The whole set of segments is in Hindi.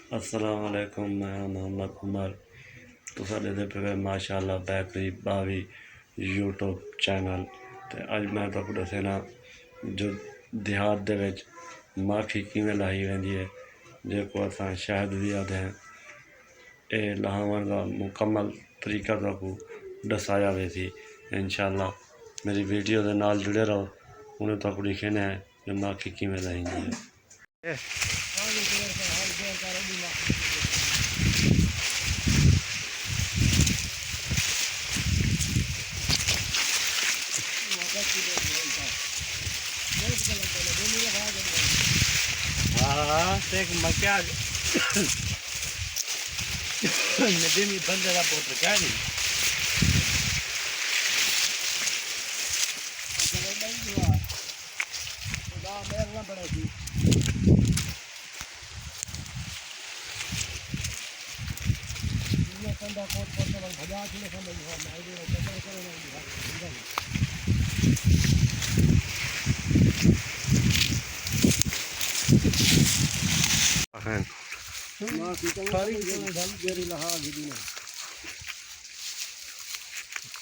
अस्सलाम वालेकुम। मैं मोहम्मद उमर तुसां ॾिसदे पे माशाअल्लाह बेकरी बावी यूट्यूब चैनल। तो अज मैं तुहानू दस्सना जो देहात दे विच माखी किवें लाई वेंदी है, जिसको असां शहद भी आखदे हैं। ये लाहवन का मुकम्मल तरीका तुहानू दसाया वेसी। इंशाअल्लाह मेरी वीडियो के नाल जुड़े रहो, उन्हें तुहानू दिखना है कि माखी किवें लाइंदी है। हाँ देख मक्या नदी में बंदे का पोत्र क्या नहीं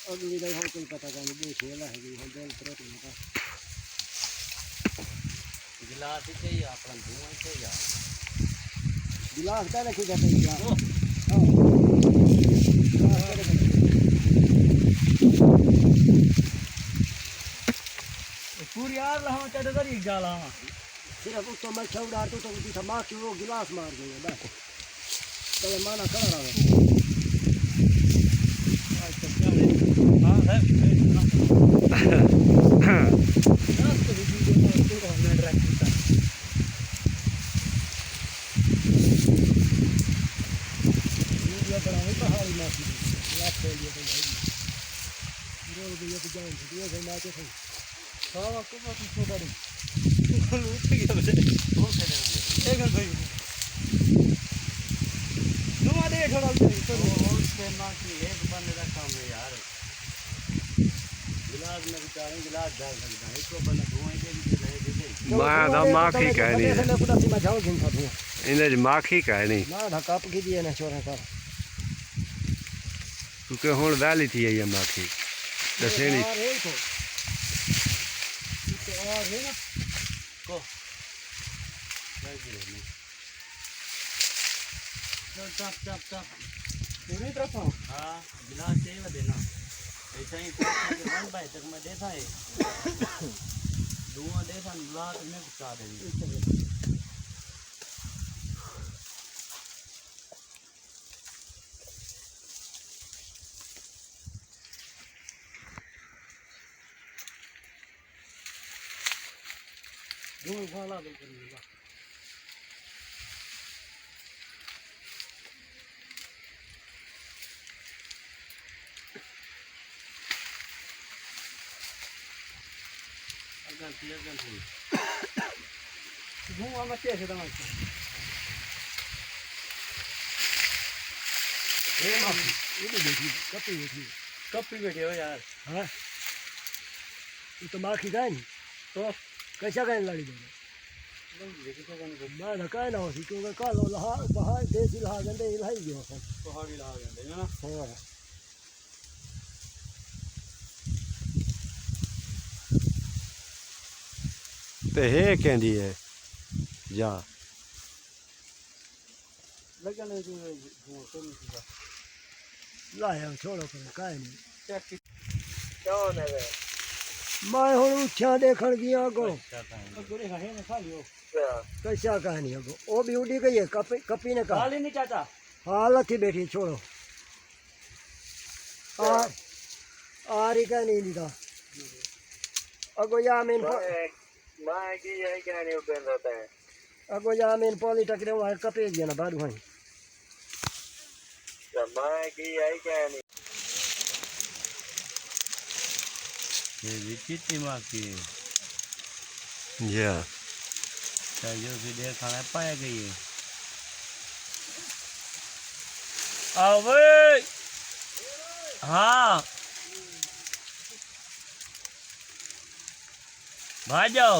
अगली day हो पता करने दे खेला है हम दोल प्रोट में का गिलास ही चाहिए अपना धुआं चाहिए गिलास का रखी जाता है गिलास हां पूरी यार लहा चढ़ कर ही जाला सिर्फ तो मैं छौड़ा तो उठी मां की वो गिलास मार गई बस चले माना खड़ा रहा माखी कहनी है इन्हें माखी कहनी क्योंकि हुण वैली थी है माखी दसेनी हाँ गिलास चाहिए देना ऐसा ही वन भाई तक मैं देखा है धुआं देखा गिलास में बचा देंगे धुआं वाला बिल्कुल धुआं मचे से दमा ये माखी ये भी देखी कपी बैठी हो यार हाँ ये तो माखी का नहीं तो कैसा का लड़ी दोनों मैं धकाए ना होती क्योंकि कल लहा बाहर देसी लहा गंदे इलाही गयो सब पहाड़ी लहा गंदे ना हां ते है कहंदी है जा लगने जो वो तो नहीं लाया छोड़ो पर काहे नहीं चेक कौन है मैं हुण उठा देखण गया गो गुरे है ने खा लियो कैसा कहानी है वो भी उड़ी गई है कपी ने कहा हाली नहीं चाचा हालत ही बैठी छोड़ो आ रही का नहीं दिखा अगो या मैं की यही कहने उबेन रहता है अगो या मैं पॉली टकरे वहां कपे गया ना बारू है मैं की यही कहने ये विचित्र माखी या जो भी देखा पाया गई है अबे हाँ भाई जाओ।